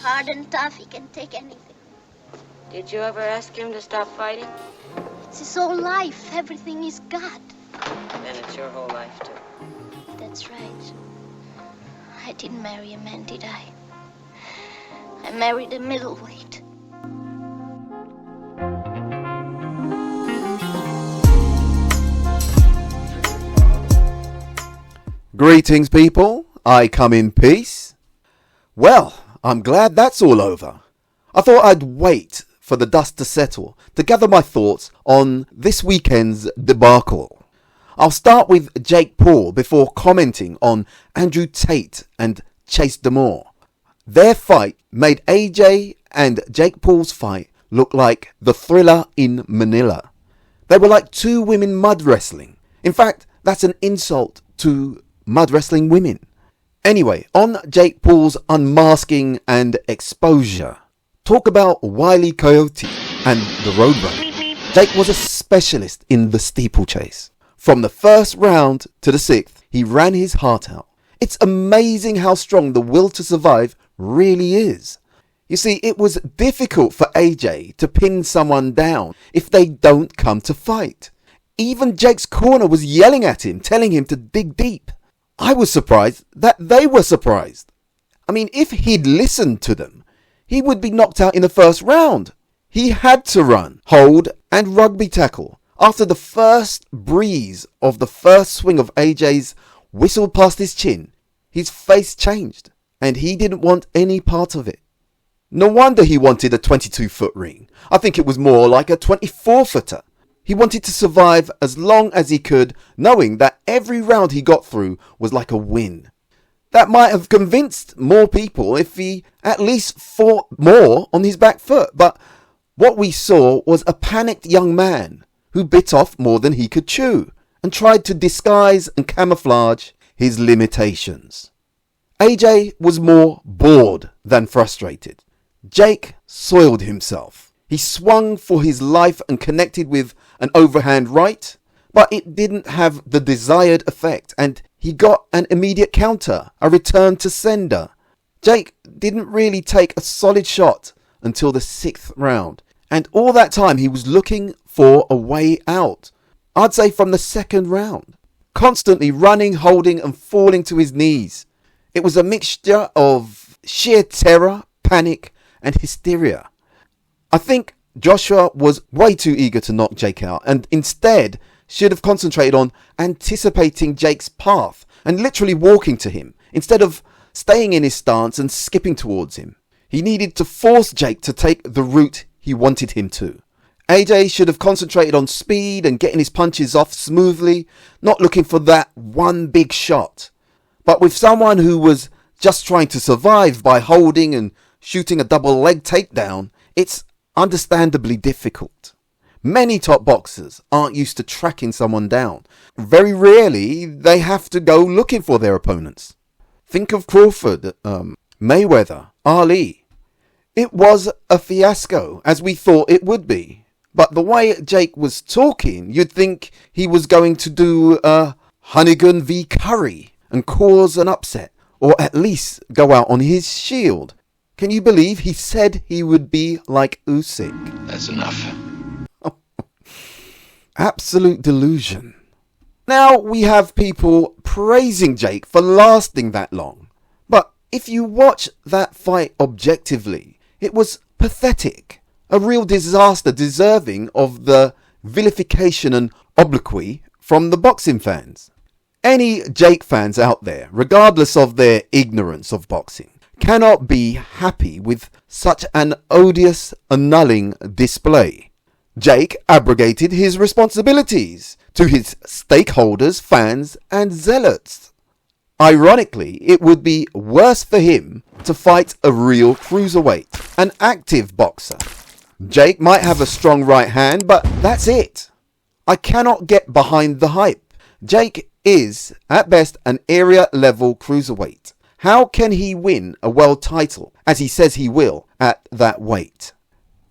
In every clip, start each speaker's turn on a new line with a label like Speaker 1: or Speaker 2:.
Speaker 1: Hard and tough, he can take anything.
Speaker 2: Did you ever ask him to stop fighting?
Speaker 1: It's his whole life. Everything he's got.
Speaker 2: Then it's your whole life, too.
Speaker 1: That's right. I didn't marry a man, did I? I married a middleweight.
Speaker 3: Greetings, people. I come in peace. Well, I'm glad that's all over. I thought I'd wait for the dust to settle to gather my thoughts on this weekend's debacle. I'll start with Jake Paul before commenting on Andrew Tate and Chase Demore. Their fight made AJ and Jake Paul's fight look like the Thriller in Manila. They were like two women mud wrestling. In fact, that's an insult to mud wrestling women. Anyway, on Jake Paul's unmasking and exposure. Talk about Wile E. Coyote and the Roadrunner. Jake was a specialist in the steeplechase. From the first round to the sixth, he ran his heart out. It's amazing how strong the will to survive really is. You see, it was difficult for AJ to pin someone down if they don't come to fight. Even Jake's corner was yelling at him, telling him to dig deep. I was surprised that they were surprised. I mean, if he'd listened to them, he would be knocked out in the first round. He had to run, hold, and rugby tackle. After the first breeze of the first swing of AJ's whistle past his chin, his face changed, and he didn't want any part of it. No wonder he wanted a 22-foot ring. I think it was more like a 24-footer. He wanted to survive as long as he could, knowing that every round he got through was like a win. That might have convinced more people if he at least fought more on his back foot. But what we saw was a panicked young man who bit off more than he could chew and tried to disguise and camouflage his limitations. AJ was more bored than frustrated. Jake soiled himself. He swung for his life and connected with an overhand right, but it didn't have the desired effect, and he got an immediate counter, a return to sender. Jake didn't really take a solid shot until the sixth round, and all that time he was looking for a way out. I'd say from the second round, constantly running, holding and falling to his knees. It was a mixture of sheer terror, panic and hysteria. I think Joshua was way too eager to knock Jake out and instead should have concentrated on anticipating Jake's path and literally walking to him instead of staying in his stance and skipping towards him. He needed to force Jake to take the route he wanted him to. AJ should have concentrated on speed and getting his punches off smoothly, not looking for that one big shot. But with someone who was just trying to survive by holding and shooting a double leg takedown, it's understandably difficult. Many top boxers aren't used to tracking someone down. Very rarely they have to go looking for their opponents. Think of Crawford, Mayweather, Ali. It was a fiasco, as we thought it would be. But the way Jake was talking, you'd think he was going to do a Hunnigan v Curry and cause an upset, or at least go out on his shield. Can you believe he said he would be like Usyk?
Speaker 4: That's enough.
Speaker 3: Absolute delusion. Now we have people praising Jake for lasting that long. But if you watch that fight objectively, it was pathetic. A real disaster deserving of the vilification and obloquy from the boxing fans. Any Jake fans out there, regardless of their ignorance of boxing, cannot be happy with such an odious annulling display. Jake abrogated his responsibilities to his stakeholders, fans and zealots. Ironically, it would be worse for him to fight a real cruiserweight, an active boxer. Jake might have a strong right hand, but that's it. I cannot get behind the hype. Jake is, at best, an area level cruiserweight. How can he win a world title, as he says he will, at that weight?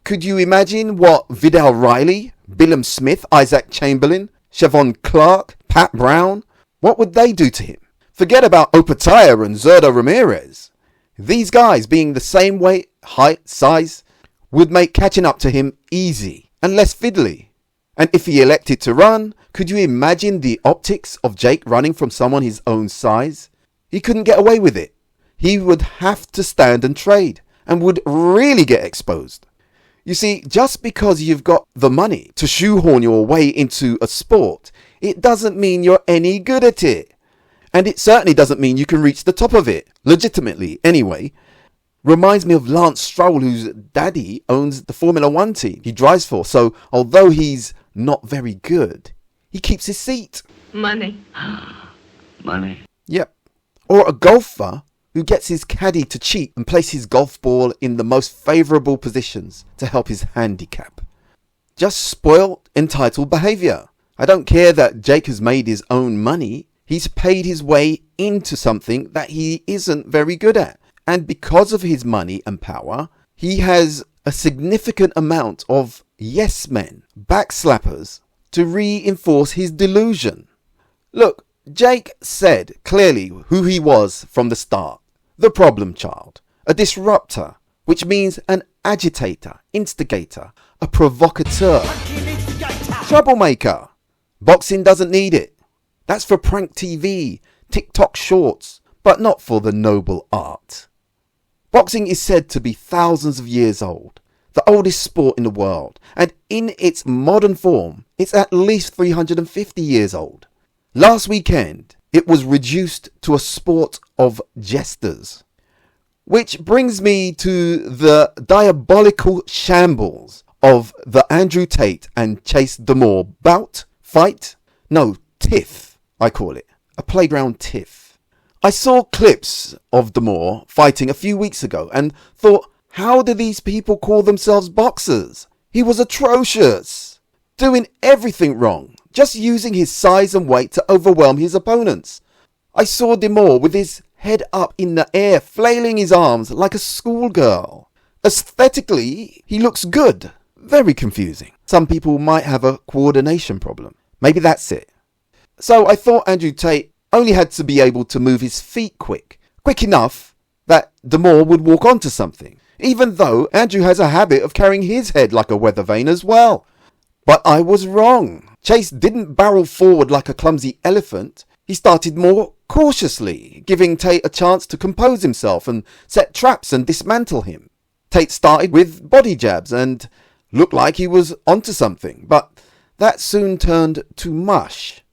Speaker 3: Could you imagine what Vidal Riley, Billum Smith, Isaac Chamberlain, Siobhan Clark, Pat Brown, what would they do to him? Forget about Opataya and Zurdo Ramirez. These guys, being the same weight, height, size, would make catching up to him easy and less fiddly. And if he elected to run, could you imagine the optics of Jake running from someone his own size? He couldn't get away with it. He would have to stand and trade, and would really get exposed. You see, just because you've got the money to shoehorn your way into a sport, it doesn't mean you're any good at it. And it certainly doesn't mean you can reach the top of it, legitimately anyway. Reminds me of Lance Stroll, whose daddy owns the Formula One team he drives for, so although he's not very good, he keeps his seat.
Speaker 4: Money.
Speaker 5: Money.
Speaker 3: Yep. Or a golfer who gets his caddy to cheat and place his golf ball in the most favourable positions to help his handicap. Just spoiled, entitled behaviour. I don't care that Jake has made his own money. He's paid his way into something that he isn't very good at. And because of his money and power, he has a significant amount of yes men, backslappers, to reinforce his delusion. Look, Jake said clearly who he was from the start. The problem child, a disruptor, which means an agitator, instigator, a provocateur, troublemaker. Boxing doesn't need it. That's for prank TV, TikTok shorts, but not for the noble art. Boxing is said to be thousands of years old, the oldest sport in the world, and in its modern form, it's at least 350 years old. Last weekend, it was reduced to a sport of jesters. Which brings me to the diabolical shambles of the Andrew Tate and Chase Damore bout, fight, no, tiff, I call it, a playground tiff. I saw clips of Damore fighting a few weeks ago and thought, how do these people call themselves boxers? He was atrocious, doing everything wrong, just using his size and weight to overwhelm his opponents. I saw Damore with his head up in the air, flailing his arms like a schoolgirl. Aesthetically, he looks good. Very confusing. Some people might have a coordination problem. Maybe that's it. So I thought Andrew Tate only had to be able to move his feet quick enough that Damore would walk onto something, even though Andrew has a habit of carrying his head like a weather vane as well. But I was wrong. Chase didn't barrel forward like a clumsy elephant. He started more cautiously, giving Tate a chance to compose himself and set traps and dismantle him. Tate started with body jabs and looked like he was onto something, but that soon turned to mush.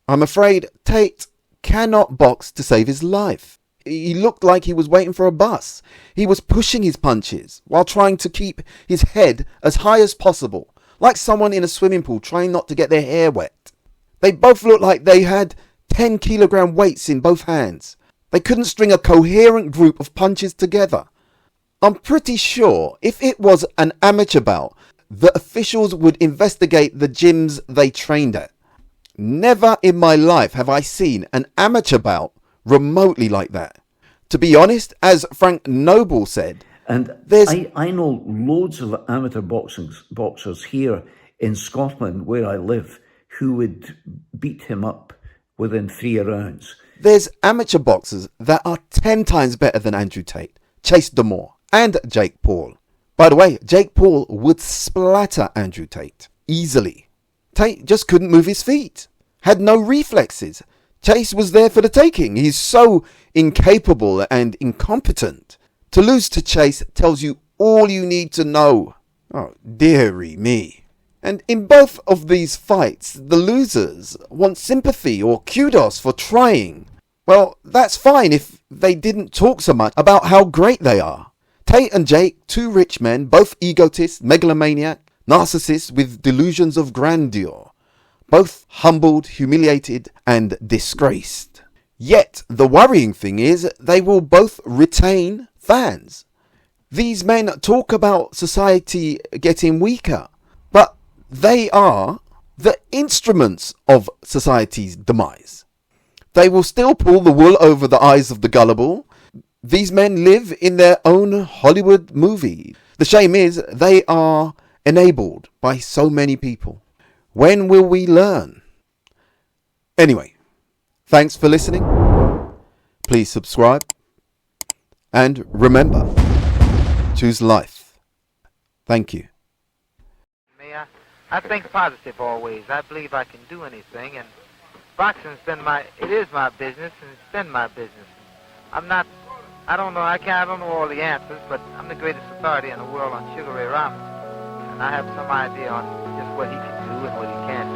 Speaker 3: I'm afraid Tate cannot box to save his life. He looked like he was waiting for a bus. He was pushing his punches while trying to keep his head as high as possible, like someone in a swimming pool trying not to get their hair wet. They both looked like they had 10-kilogram weights in both hands. They couldn't string a coherent group of punches together. I'm pretty sure if it was an amateur bout, the officials would investigate the gyms they trained at. Never in my life have I seen an amateur bout remotely like that. To be honest, as Frank Noble said,
Speaker 5: And I know loads of amateur boxers here in Scotland where I live who would beat him up within 3 rounds.
Speaker 3: There's amateur boxers that are 10 times better than Andrew Tate, Chase Damore, and Jake Paul. By the way, Jake Paul would splatter Andrew Tate easily. Tate just couldn't move his feet, had no reflexes. Chase was there for the taking. He's so incapable and incompetent. To lose to Chase tells you all you need to know. Oh, dearie me. And in both of these fights, the losers want sympathy or kudos for trying. Well, that's fine if they didn't talk so much about how great they are. Tate and Jake, two rich men, both egotists, megalomaniacs, narcissists with delusions of grandeur. Both humbled, humiliated, and disgraced. Yet, the worrying thing is they will both retain fans. These men talk about society getting weaker, but they are the instruments of society's demise. They will still pull the wool over the eyes of the gullible. These men live in their own Hollywood movie. The shame is they are enabled by so many people. When will we learn? Anyway, thanks for listening. Please subscribe, And remember, choose life. Thank you.
Speaker 4: Me, I think positive always. I believe I can do anything, and boxing's been it is my business, and it's been my business. I don't know all the answers, but I'm the greatest authority in the world on Sugar Ray Robinson, and I have some idea on just what he can do and what he can't